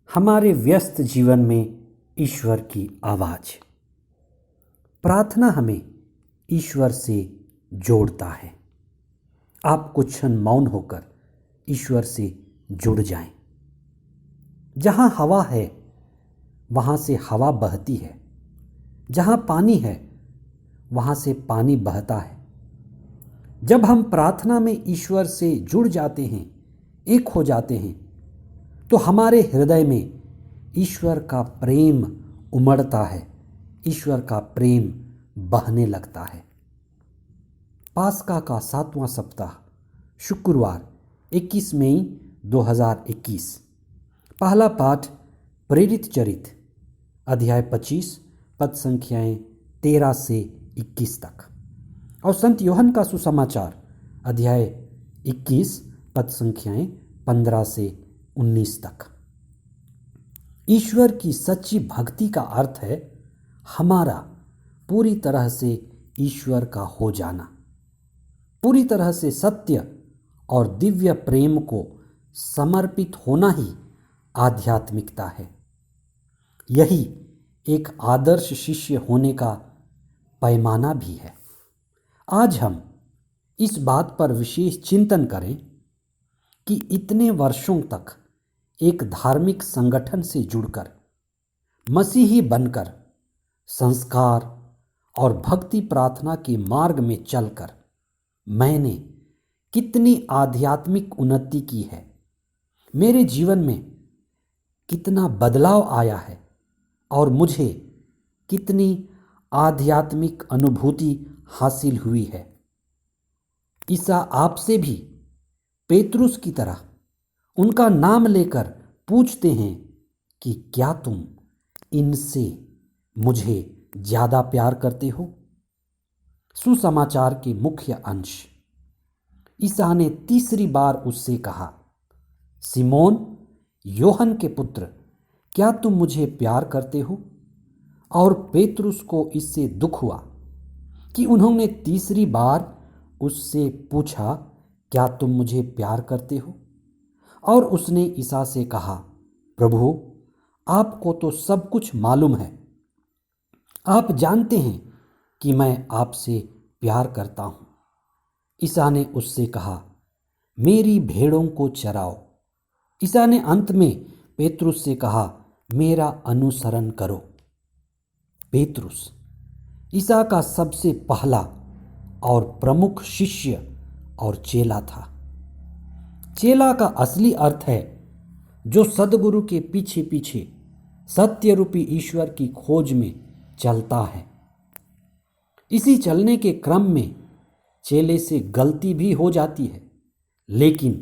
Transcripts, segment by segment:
हमारे व्यस्त जीवन में ईश्वर की आवाज़। प्रार्थना हमें ईश्वर से जोड़ता है। आप कुछ क्षण मौन होकर ईश्वर से जुड़ जाएं। जहाँ हवा है वहाँ से हवा बहती है, जहाँ पानी है वहाँ से पानी बहता है। जब हम प्रार्थना में ईश्वर से जुड़ जाते हैं, एक हो जाते हैं, तो हमारे हृदय में ईश्वर का प्रेम उमड़ता है, ईश्वर का प्रेम बहने लगता है। पास्का का 7वां सप्ताह, शुक्रवार 21 मई 2021। पहला पाठ प्रेरित चरित अध्याय 25 पद संख्याएं 13 से 21 तक और संत यूहन्ना का सुसमाचार अध्याय 21 पद संख्याएं 15 से 19 तक। ईश्वर की सच्ची भक्ति का अर्थ है हमारा पूरी तरह से ईश्वर का हो जाना, पूरी तरह से सत्य और दिव्य प्रेम को समर्पित होना ही आध्यात्मिकता है। यही एक आदर्श शिष्य होने का पैमाना भी है। आज हम इस बात पर विशेष चिंतन करें कि इतने वर्षों तक एक धार्मिक संगठन से जुड़कर, मसीही बनकर, संस्कार और भक्ति प्रार्थना के मार्ग में चलकर मैंने कितनी आध्यात्मिक उन्नति की है, मेरे जीवन में कितना बदलाव आया है और मुझे कितनी आध्यात्मिक अनुभूति हासिल हुई है। ईसा आपसे भी पेतरुस की तरह उनका नाम लेकर पूछते हैं कि क्या तुम इनसे मुझे ज़्यादा प्यार करते हो? सुसमाचार के मुख्य अंश। ईसा ने तीसरी बार उससे कहा, सिमोन योहन के पुत्र, क्या तुम मुझे प्यार करते हो? और पेतरुस को इससे दुख हुआ कि उन्होंने तीसरी बार उससे पूछा, क्या तुम मुझे प्यार करते हो? और उसने ईसा से कहा, प्रभु, आपको तो सब कुछ मालूम है, आप जानते हैं कि मैं आपसे प्यार करता हूँ। ईसा ने उससे कहा, मेरी भेड़ों को चराओ। ईसा ने अंत में पेतरुस से कहा, मेरा अनुसरण करो। पेतरुस ईसा का सबसे पहला और प्रमुख शिष्य और चेला था। चेला का असली अर्थ है जो सद्गुरु के पीछे पीछे सत्य रूपी ईश्वर की खोज में चलता है। इसी चलने के क्रम में चेले से गलती भी हो जाती है, लेकिन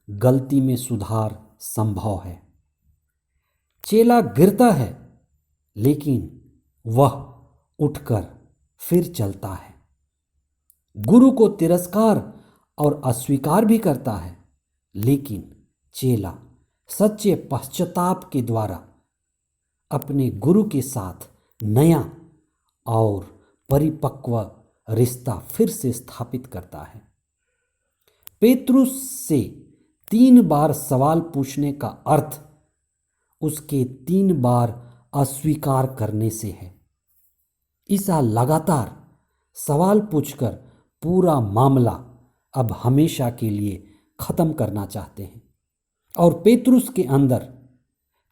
गलती में सुधार संभव है। चेला गिरता है, लेकिन वह उठकर फिर चलता है। गुरु को तिरस्कार और अस्वीकार भी करता है, लेकिन चेला सच्चे पश्चाताप के द्वारा अपने गुरु के साथ नया और परिपक्व रिश्ता फिर से स्थापित करता है। पेतरुस से 3 बार सवाल पूछने का अर्थ उसके 3 बार अस्वीकार करने से है। ईसा लगातार सवाल पूछकर पूरा मामला अब हमेशा के लिए खत्म करना चाहते हैं और पेतरुस के अंदर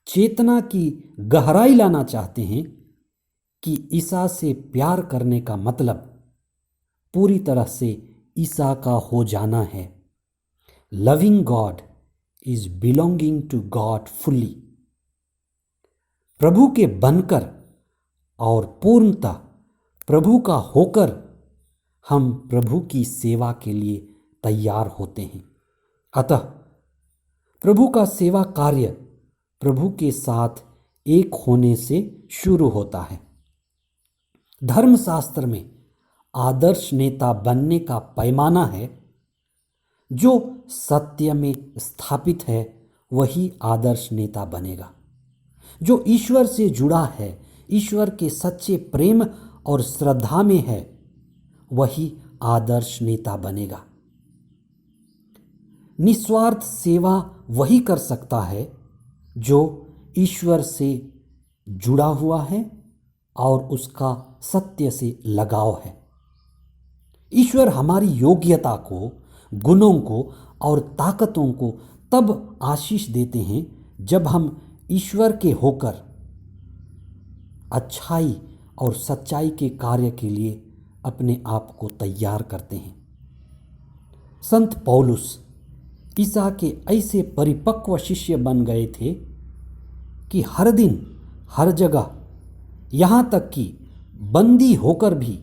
चेतना की गहराई लाना चाहते हैं कि ईसा से प्यार करने का मतलब पूरी तरह से ईसा का हो जाना है। Loving God is belonging to God fully. प्रभु के बनकर और पूर्णतः प्रभु का होकर हम प्रभु की सेवा के लिए तैयार होते हैं। अतः प्रभु का सेवा कार्य प्रभु के साथ एक होने से शुरू होता है। धर्मशास्त्र में आदर्श नेता बनने का पैमाना है, जो सत्य में स्थापित है वही आदर्श नेता बनेगा। जो ईश्वर से जुड़ा है, ईश्वर के सच्चे प्रेम और श्रद्धा में है, वही आदर्श नेता बनेगा। निस्वार्थ सेवा वही कर सकता है जो ईश्वर से जुड़ा हुआ है और उसका सत्य से लगाव है। ईश्वर हमारी योग्यता को, गुणों को और ताकतों को तब आशीष देते हैं जब हम ईश्वर के होकर अच्छाई और सच्चाई के कार्य के लिए अपने आप को तैयार करते हैं। संत पौलुस ईसा के ऐसे परिपक्व शिष्य बन गए थे कि हर दिन हर जगह, यहाँ तक कि बंदी होकर भी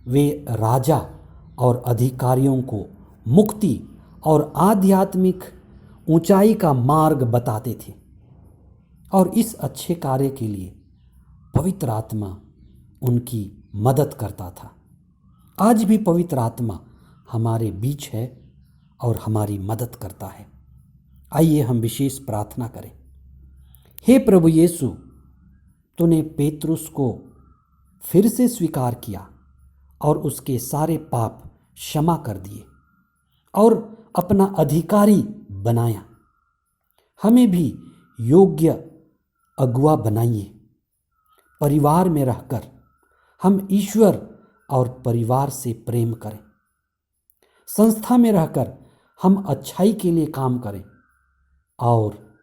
वे राजा और अधिकारियों को मुक्ति और आध्यात्मिक ऊंचाई का मार्ग बताते थे। और इस अच्छे कार्य के लिए पवित्र आत्मा उनकी मदद करता था। आज भी पवित्र आत्मा हमारे बीच है और हमारी मदद करता है। आइए हम विशेष प्रार्थना करें। हे प्रभु यीशु, तूने पेतरुस को फिर से स्वीकार किया और उसके सारे पाप क्षमा कर दिए और अपना अधिकारी बनाया। हमें भी योग्य अगुआ बनाइए। परिवार में रहकर हम ईश्वर और परिवार से प्रेम करें। संस्था में रहकर हम अच्छाई के लिए काम करें और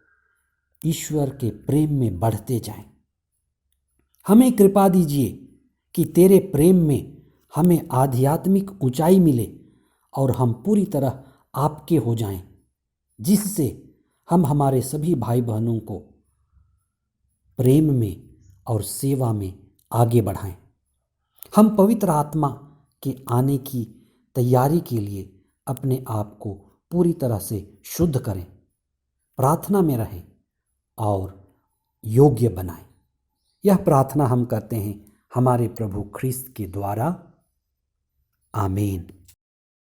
ईश्वर के प्रेम में बढ़ते जाएं। हमें कृपा दीजिए कि तेरे प्रेम में हमें आध्यात्मिक ऊंचाई मिले और हम पूरी तरह आपके हो जाएं, जिससे हम हमारे सभी भाई बहनों को प्रेम में और सेवा में आगे बढ़ाएं। हम पवित्र आत्मा के आने की तैयारी के लिए अपने आप को पूरी तरह से शुद्ध करें, प्रार्थना में रहें और योग्य बनाएं। यह प्रार्थना हम करते हैं हमारे प्रभु ख्रिस्त के द्वारा। आमीन।